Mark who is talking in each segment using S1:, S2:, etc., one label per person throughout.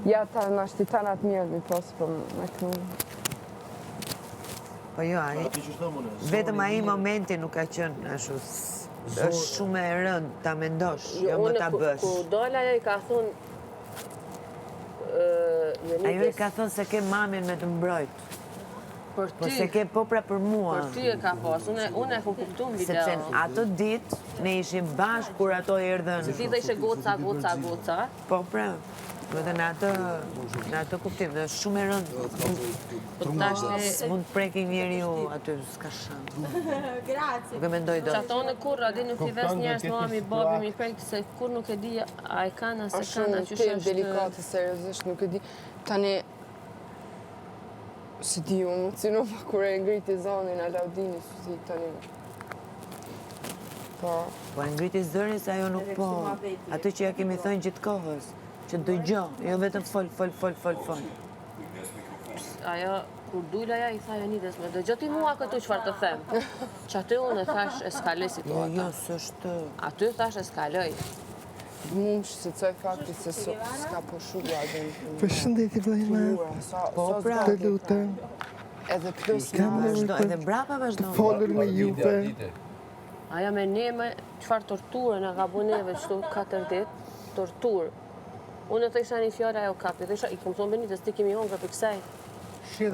S1: Ja, ta në ashtë i tanat mirë mi posë, për me kënu.
S2: Po jo, vetëm ai momenti nuk ka qenë ashtu. Është shumë e rëndë ta mendosh, jo më ta bësh.
S3: Ku dola ajo i ka thonë
S2: Ajo i ka thonë se ke mamin me të mbrojt.
S3: për
S2: Po
S3: ty.
S2: se ke popra për mua.
S3: Për ty e ka pas, unë e kom kuptu në video.
S2: Sepse ato ditë ne ishim bashkë kur ato erdhën.
S3: Si dhe ishe goca.
S2: Po pra, edhe në ato kuptim, dhe është shumë e rëndë.
S3: Po tash
S2: Mund të preki njeriu aty, s'ka shëmë. Nuk e mendoj do.
S3: që ato në kur, adi nuk i ves njerës mami, babi, mi prejkë, se kur nuk e di, a e kana, se kana, që
S1: shumë delikate, seriozisht, nuk e di. Tani, si di unë, më kur e ngriti zonin Alaudini, si tani. Po
S2: e ngriti zërin se ajo nuk po. Aty që ja kemi thënë gjithë kohës, që dëgjo, jo vetëm fol.
S3: Ajo, kur dujla ja, i tha Jonides, me dëgjo ti mua këtu çfarë të them. Që aty unë thash eskaloj situata.
S2: Jo, s'është.
S3: Aty thash eskaloj.
S1: mu më shqetësoj fakti se s'ka po shumë vladin.
S4: Përshëndetje vllajma.
S2: Po pra,
S4: Të lutem,
S1: Edhe plus
S2: edhe brapa vazhdo.
S4: folur me juve.
S3: Aja me ne me qëfar torturë nga ka bu neve qëtu 4 ditë, torturë. Unë të isha një fjallë ajo kapi, të isha, i kom thonë Benitez, ti kemi hongë për kësaj.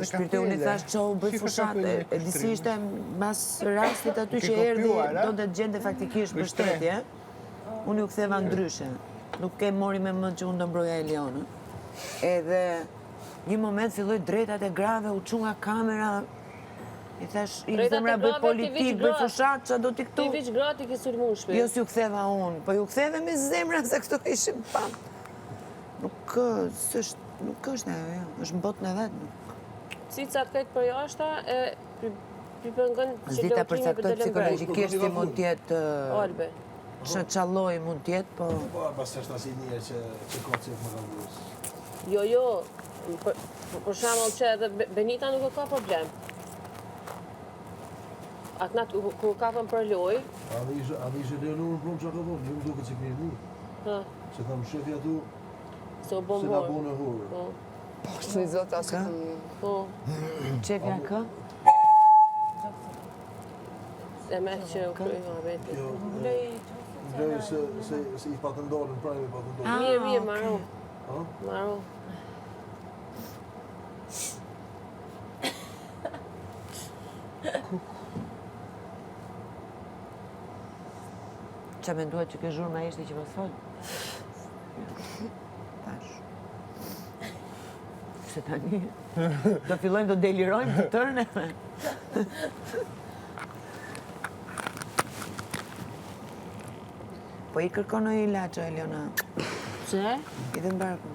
S2: Shpirte unë i thash që u bëj fushat, e disi ishte mas rastit aty që erdi, do të gjende faktikisht mbështetje. Unë ju ktheva ndryshe, nuk ke mori me mënd që unë do mbroja Elionën. Edhe një moment filloj drejtat e grave, u çu nga kamera, i thash, i zemra bëj politik, bëj fushat, që do t'i këtu.
S3: Ti viç grati ki sulmu në shpi.
S2: Jo s'ju ktheva unë, po ju ktheve me zemra se këto ishim pak. Nuk është ajo, është në botën e vetë.
S3: Cicat këtë për jashta, e pripëngën që
S2: Zdita
S3: leukimi për
S2: përcaktoj
S3: të lëmbrejt.
S2: psikologikisht i mund tjetë,
S3: Olbe.
S2: shëqalloj mund tjetë, po...
S5: Pas është asë i një që ka cifë më rëndus.
S3: Jo, për shembull që edhe Benita nuk ka problem. Atë natë kur kapën për lojë,
S5: A dhe ishe Leonurën prom që ka thonë, ju më duke që këni një. Që thamë shefi atu,
S3: se u
S5: se
S3: bon
S5: na
S3: morë.
S5: bone horë.
S3: Po,
S1: po që një zotë asë këmë.
S3: po,
S2: Qefja kë?
S3: e me që u kryjë nga veti.
S5: Jo, Vlej se i patë ndorën, pra i patë ndorën.
S3: Mirë, maro.
S5: Ha?
S3: Maro.
S2: Qa me nduat që ke zhurë ma ishte që më thonë? Tash. Se tani, do fillojmë do delirojmë të tërën e me. Po i kërkono i ilaço, Eliona.
S3: Pse?
S2: I dhe mbarku.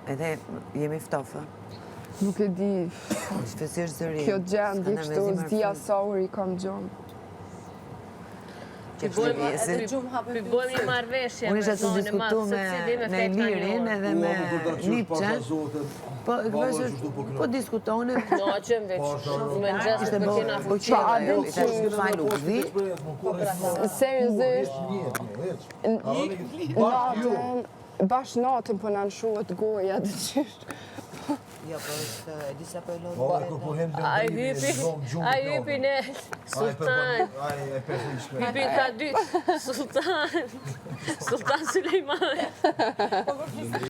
S2: Edhe jemi ftofë.
S1: Nuk e di,
S2: Shpesisht zëri.
S1: kjo gjendje kështu zdia saur i kam gjonë.
S3: Bëjmë një marrëveshje
S2: Unë
S3: me
S2: isha të
S3: zonë
S2: diskutu me Lirin edhe me Lipçen. Po diskutone.
S3: No, që më veç, me në gjesë
S2: Ishte
S3: për
S2: bo,
S3: kena
S2: po
S3: fuqin.
S2: qëra jo, i thash falu gdhi.
S1: Seriozisht, bash natën për në nëshuat goja dhe qështë.
S2: Jo, po është, e disa po e lodhë
S5: Po
S2: vetë.
S3: Ai hypi në Sultan. Hypi ka dytë, Sultan Sulejman.